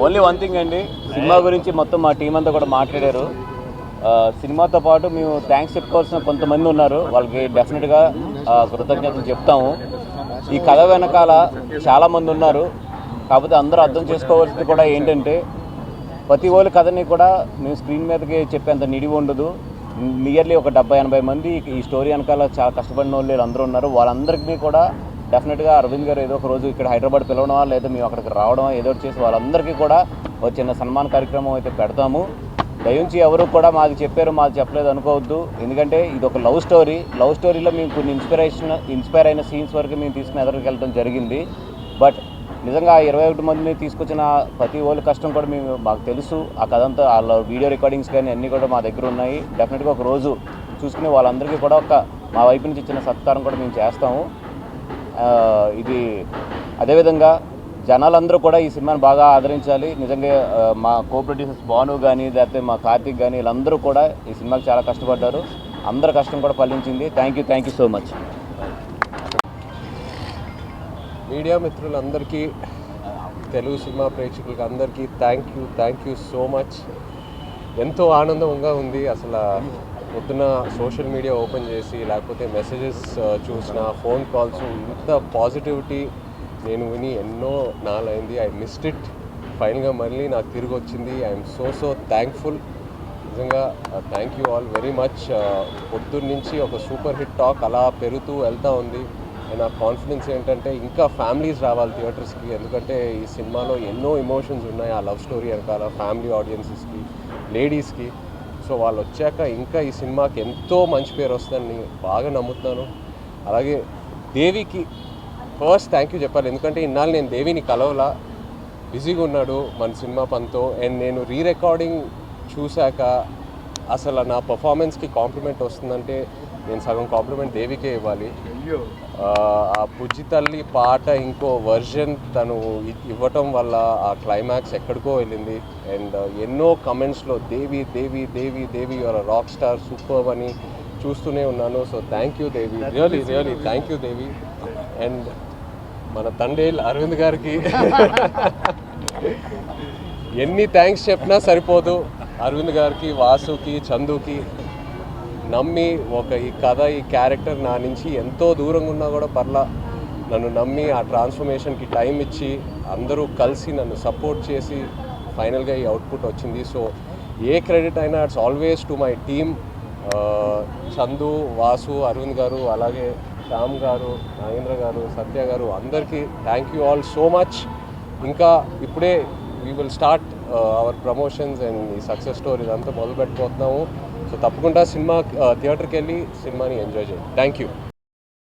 Only one thing అండి, cinema గురించి మొత్తం మా టీం అంతా కూడా మాట్లాడారు. సినిమాతో పాటు మేము థ్యాంక్స్ చెప్పుకోవాల్సిన కొంతమంది ఉన్నారు, వాళ్ళకి డెఫినెట్గా కృతజ్ఞతలు చెప్తాము. ఈ కథ వెనకాల చాలామంది ఉన్నారు, కాకపోతే అందరూ అర్థం చేసుకోవాల్సింది కూడా ఏంటంటే ప్రతి ఒక్క కథని కూడా మేము స్క్రీన్ మీదకి చెప్పేంత నిడివి ఉండదు. నియర్లీ ఒక 70-80 మంది ఈ స్టోరీ వెనకాల చాలా కష్టపడిన వాళ్ళు అందరూ ఉన్నారు. వాళ్ళందరికీ కూడా డెఫినెట్గా అరవింద్ గారు ఏదో ఒక రోజు ఇక్కడ హైదరాబాద్ పిలవడమా లేదా మేము అక్కడికి రావడమా ఏదో ఒకటి చేసి వాళ్ళందరికీ కూడా ఒక చిన్న సన్మాన కార్యక్రమం అయితే పెడతాము. దయించి ఎవరు కూడా మాకు చెప్పారు మాకు చెప్పలేదు అనుకోవద్దు, ఎందుకంటే ఇది ఒక లవ్ స్టోరీలో మేము కొన్ని ఇన్స్పైర్ అయిన సీన్స్ వరకు మేము తీసుకుని ఎదురుకు వెళ్ళడం జరిగింది. బట్ నిజంగా 21 మందిని తీసుకొచ్చిన ప్రతి ఒళ్ళు కష్టం కూడా మాకు తెలుసు. ఆ కథ అంతా వాళ్ళ వీడియో రికార్డింగ్స్ కానీ అన్నీ కూడా మా దగ్గర ఉన్నాయి. డెఫినెట్గా ఒక రోజు చూసుకుని వాళ్ళందరికీ కూడా మా వైపు నుంచి ఇచ్చిన సత్కారం కూడా మేము చేస్తాము. ఇది అదేవిధంగా జనాలందరూ కూడా ఈ సినిమాని బాగా ఆదరించాలి. నిజంగా మా కో ప్రొడ్యూసర్స్ భాను కానీ లేకపోతే మా కార్తిక్ కానీ వీళ్ళందరూ కూడా ఈ సినిమాకి చాలా కష్టపడ్డారు. అందరి కష్టం కూడా ఫలించింది. Thank you so much. Media మిత్రులందరికీ, తెలుగు సినిమా ప్రేక్షకులకి అందరికీ థ్యాంక్ యూ సో మచ్. ఎంతో ఆనందంగా ఉంది. అసలు పొద్దున సోషల్ మీడియా ఓపెన్ చేసి లేకపోతే మెసేజెస్ చూసిన, ఫోన్ కాల్స్, ఇంత పాజిటివిటీ నేను విని ఎన్నో నాలైంది. I missed it. ఫైనల్గా మళ్ళీ నాకు తిరిగి వచ్చింది. I'm so thankful. నిజంగా thank you all very much. పొద్దున్న నుంచి ఒక సూపర్ హిట్ టాక్ అలా పెరుగుతూ వెళ్తూ ఉంది. నా కాన్ఫిడెన్స్ ఏంటంటే ఇంకా ఫ్యామిలీస్ రావాలి థియేటర్స్కి, ఎందుకంటే ఈ సినిమాలో ఎన్నో ఎమోషన్స్ ఉన్నాయి. ఆ లవ్ స్టోరీ వెనకాల ఫ్యామిలీ ఆడియన్సెస్కి, లేడీస్కి. సో వాళ్ళు వచ్చాక ఇంకా ఈ సినిమాకి ఎంతో మంచి పేరు వస్తుందని బాగా నమ్ముతున్నాను. అలాగే దేవికి ఫస్ట్ థ్యాంక్ యూ చెప్పాలి, ఎందుకంటే ఇన్నాళ్ళు నేను దేవిని కలవలా, బిజీగా ఉన్నాడు మన సినిమా పనితో. అండ్ నేను రికార్డింగ్ చూశాక అసలు నా పర్ఫార్మెన్స్కి కాంప్లిమెంట్ వస్తుందంటే నేను సగం కాంప్లిమెంట్ దేవికే ఇవ్వాలి. ఆ బుజ్జి తల్లి పాట ఇంకో వర్జన్ తను ఇవ్వటం వల్ల ఆ క్లైమాక్స్ ఎక్కడికో వెళ్ళింది. అండ్ ఎన్నో కమెంట్స్లో దేవి యువర్ రాక్ స్టార్, సూపర్ అని చూస్తూనే ఉన్నాను. So thank you Devi, really thank you Devi. And మన తండేల్ అరవింద్ గారికి ఎన్ని థ్యాంక్స్ చెప్పినా సరిపోదు. అరవింద్ గారికి, వాసుకి, చందుకి నమ్మి ఈ కథ, ఈ క్యారెక్టర్ నా నుంచి ఎంతో దూరంగా ఉన్నా కూడా పర్లా నన్ను నమ్మి ఆ ట్రాన్స్ఫర్మేషన్కి టైం ఇచ్చి అందరూ కలిసి నన్ను సపోర్ట్ చేసి ఫైనల్గా ఈ అవుట్పుట్ వచ్చింది. సో ఏ క్రెడిట్ అయినా it's always to my team. Chandu, Vasu, Aravind garu, అలాగే శ్యామ్ గారు, నాగేంద్ర గారు, సత్య గారు, అందరికీ thank you all so much. ఇంకా ఇప్పుడే we will start our promotions and ఈ సక్సెస్ స్టోరీ ఇదంతా మొదలు పెట్టుకోతున్నాము. సో తప్పకుండా సినిమా థియేటర్కి వెళ్ళి సినిమాని ఎంజాయ్ చేయండి. Thank you.